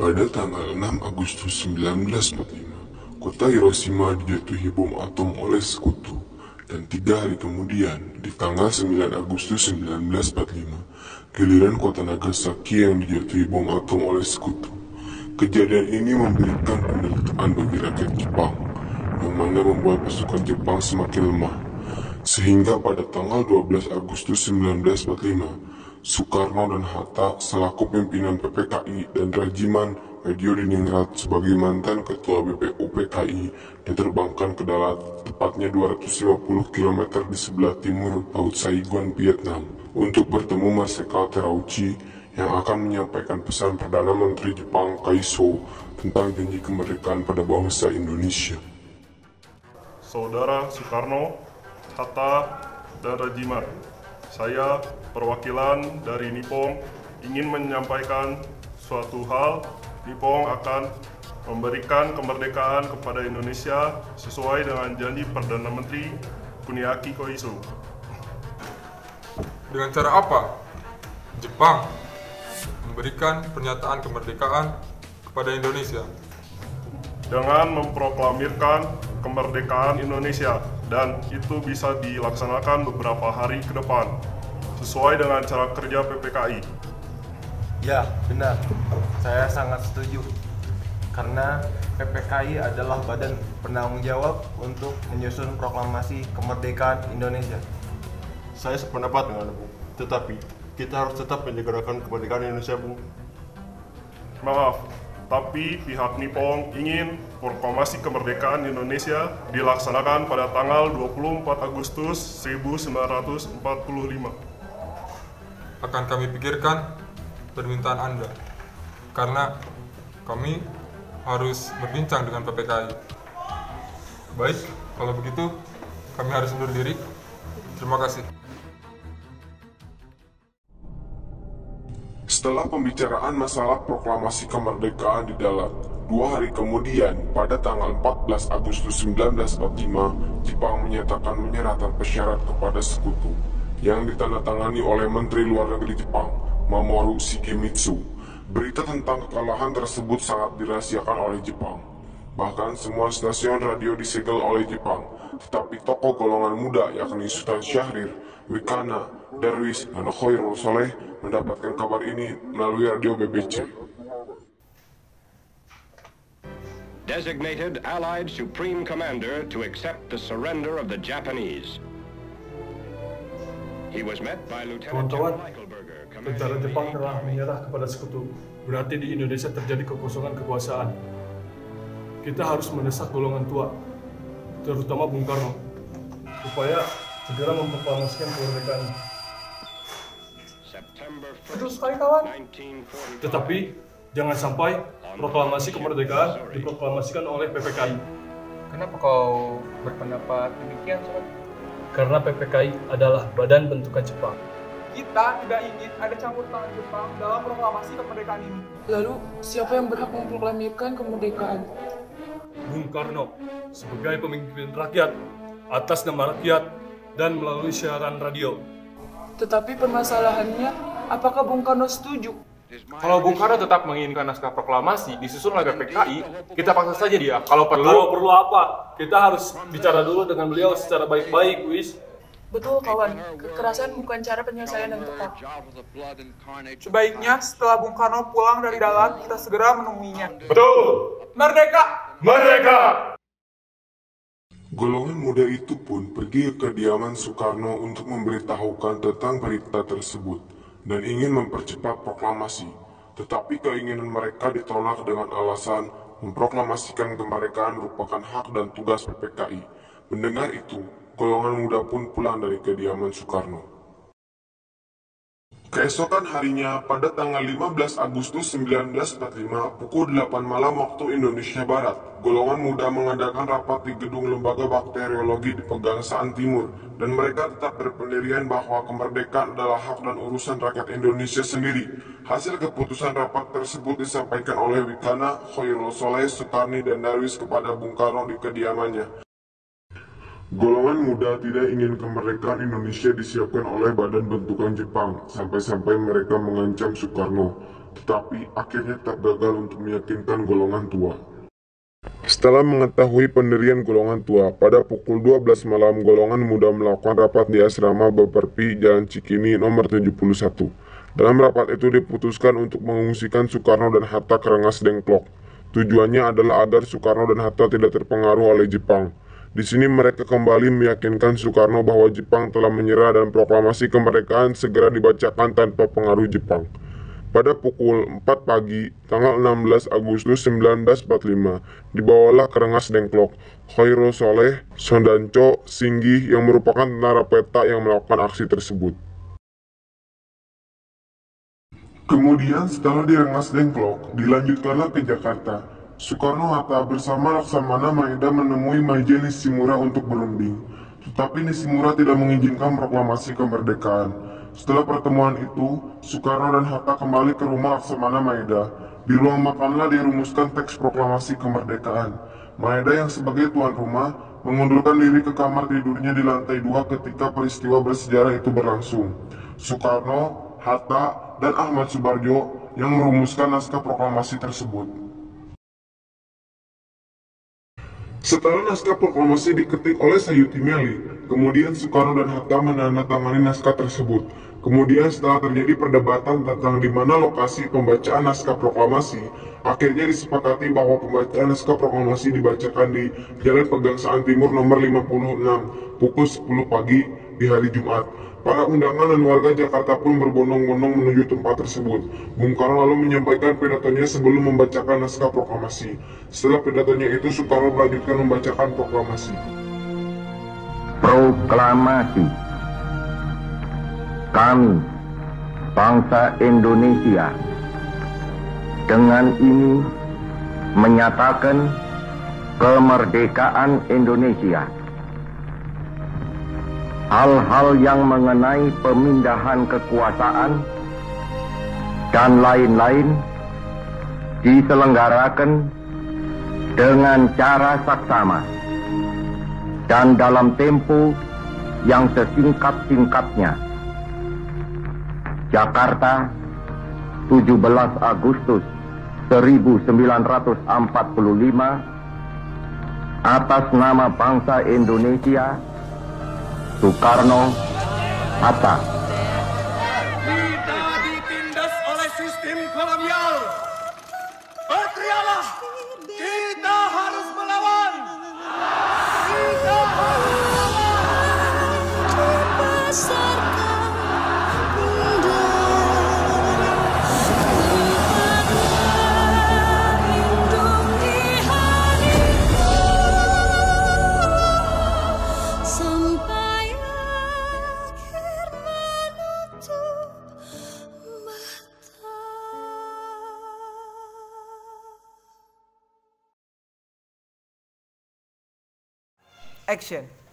Pada tanggal 6 Agustus 1945, kota Hiroshima dijatuhi bom atom oleh sekutu. Dan 3 hari kemudian, di tanggal 9 Agustus 1945, giliran kota Nagasaki yang dijatuhi bom atom oleh sekutu. Kejadian ini memberikan penderitaan bagi rakyat Jepang, yang mana membuat pasukan Jepang semakin lemah. Sehingga pada tanggal 12 Agustus 1945, Soekarno dan Hatta selaku pimpinan PPKI dan Regimen Madyoediningrat sebagai mantan ketua BPU PKI diterbangkan ke darat tepatnya 250 km di sebelah timur Laut Saigon, Vietnam untuk bertemu Marsekal Terauchi yang akan menyampaikan pesan Perdana Menteri Jepang Kaiso tentang janji kemerdekaan pada bangsa Indonesia. Saudara Soekarno, Hatta, dan Regimen, saya perwakilan dari Nippon ingin menyampaikan suatu hal. Nippon akan memberikan kemerdekaan kepada Indonesia sesuai dengan janji Perdana Menteri Kuniaki Koiso. Dengan cara apa Jepang memberikan pernyataan kemerdekaan kepada Indonesia? Dengan memproklamirkan kemerdekaan Indonesia, dan itu bisa dilaksanakan beberapa hari ke depan sesuai dengan cara kerja PPKI. Ya, benar. Saya sangat setuju. Karena PPKI adalah badan penanggung jawab untuk menyusun proklamasi kemerdekaan Indonesia. Saya sependapat dengan Bung, tetapi kita harus tetap menjegarakan kemerdekaan Indonesia, Bung. Maaf, tapi pihak Nippon ingin proklamasi kemerdekaan Indonesia dilaksanakan pada tanggal 24 Agustus 1945. Akan kami pikirkan permintaan Anda, karena kami harus berbincang dengan PPKI. Baik, kalau begitu kami harus undur diri. Terima kasih. Setelah pembicaraan masalah proklamasi kemerdekaan di darat, 2 hari kemudian, pada tanggal 14 Agustus 1945, Jepang menyatakan menyerah tanpa syarat kepada sekutu, yang ditandatangani oleh Menteri Luar Negeri Jepang, Mamoru Shigemitsu. Berita tentang kekalahan tersebut sangat dirahasiakan oleh Jepang. Bahkan semua stasiun radio disegel oleh Jepang, tetapi tokoh golongan muda yakni Sultan Syahrir, Wikana, Darwis, dan Khairul Soleh mendapatkan kabar ini melalui radio BBC. Designated Allied Supreme Commander to accept the surrender of the Japanese. He was met by Lieutenant General Michael Berger. Tentara Jepang telah menyerah kepada sekutu. Berarti di Indonesia terjadi kekosongan kekuasaan. Kita harus mendesak golongan tua, terutama Bung Karno, supaya segera memproklamasikan kemerdekaan. Betul sekali, kawan. Tetapi jangan sampai proklamasi kemerdekaan diproklamasikan oleh PPKI. Kenapa kau berpendapat demikian, Sobat? Karena PPKI adalah badan bentukan Jepang. Kita tidak ingin ada campur tangan Jepang dalam proklamasi kemerdekaan ini. Lalu, siapa yang berhak memproklamirkan kemerdekaan? Bung Karno, sebagai pemimpin rakyat, atas nama rakyat, dan melalui siaran radio. Tetapi permasalahannya, apakah Bung Karno setuju? Kalau Bung Karno tetap menginginkan naskah proklamasi disusun oleh PPKI, kita paksa saja dia. Kalau perlu... Kalau perlu apa? Kita harus bicara dulu dengan beliau secara baik-baik, Wis. Betul, kawan. Kekerasan bukan cara penyelesaian yang tepat. Sebaiknya setelah Bung Karno pulang dari darat, kita segera menemuinya. Betul! Merdeka! Merdeka! Golongan muda itu pun pergi ke kediaman Soekarno untuk memberitahukan tentang berita tersebut dan ingin mempercepat proklamasi. Tetapi keinginan mereka ditolak dengan alasan memproklamasikan kemerdekaan merupakan hak dan tugas PPKI. Mendengar itu, golongan muda pun pulang dari kediaman Soekarno. Keesokan harinya, pada tanggal 15 Agustus 1945, pukul 8 malam waktu Indonesia Barat, golongan muda mengadakan rapat di gedung Lembaga Bakteriologi di Pegangsaan Timur, dan mereka tetap berpendirian bahwa kemerdekaan adalah hak dan urusan rakyat Indonesia sendiri. Hasil keputusan rapat tersebut disampaikan oleh Wikana, Khairul Soleh, Sukarni, dan Darwis kepada Bung Karno di kediamannya. Golongan muda tidak ingin kemerdekaan Indonesia disiapkan oleh badan bentukan Jepang, sampai-sampai mereka mengancam Soekarno. tetapi akhirnya tak gagal untuk meyakinkan golongan tua. Setelah mengetahui pendirian golongan tua, pada pukul 12 malam golongan muda melakukan rapat di asrama Baperpi, Jalan Cikini nomor 71. Dalam rapat itu diputuskan untuk mengungsikan Soekarno dan Hatta ke Rengas Dengklok. Tujuannya adalah agar Soekarno dan Hatta tidak terpengaruh oleh Jepang. Di sini mereka kembali meyakinkan Soekarno bahwa Jepang telah menyerah dan proklamasi kemerdekaan segera dibacakan tanpa pengaruh Jepang. Pada pukul 4 pagi, tanggal 16 Agustus 1945, dibawalah ke Rengas Dengklok Khairul Soleh Sondanco Singgih yang merupakan tentara peta yang melakukan aksi tersebut. Kemudian setelah di Rengas Dengklok, dilanjutkanlah ke Jakarta. Soekarno-Hatta bersama Laksamana Maeda menemui Majen Nishimura untuk berunding. Tetapi Nishimura tidak mengizinkan proklamasi kemerdekaan. Setelah pertemuan itu, Soekarno dan Hatta kembali ke rumah Laksamana Maeda. Di ruang makanlah dirumuskan teks proklamasi kemerdekaan. Maeda yang sebagai tuan rumah mengundurkan diri ke kamar tidurnya di lantai 2 ketika peristiwa bersejarah itu berlangsung. Soekarno, Hatta, dan Ahmad Subarjo yang merumuskan naskah proklamasi tersebut. Setelah naskah proklamasi diketik oleh Sayuti Meli, kemudian Soekarno dan Hatta menandatangani naskah tersebut. Kemudian setelah terjadi perdebatan tentang di mana lokasi pembacaan naskah proklamasi, akhirnya disepakati bahwa pembacaan naskah proklamasi dibacakan di Jalan Pegangsaan Timur nomor 56 pukul 10 pagi di hari Jumat. Para undangan dan warga Jakarta pun berbondong-bondong menuju tempat tersebut. Bung Karno lalu menyampaikan pidatonya sebelum membacakan naskah proklamasi. Setelah pidatonya itu, Soekarno melanjutkan membacakan proklamasi. Proklamasi. Kami, bangsa Indonesia, dengan ini menyatakan kemerdekaan Indonesia. Hal-hal yang mengenai pemindahan kekuasaan dan lain-lain diselenggarakan dengan cara saksama dan dalam tempo yang sesingkat-singkatnya. Jakarta, 17 Agustus 1945, atas nama bangsa Indonesia, Soekarno, Hatta. Kita ditindas oleh sistem kolonial. Berteriaklah, kita harus melawan. Kita harus Action.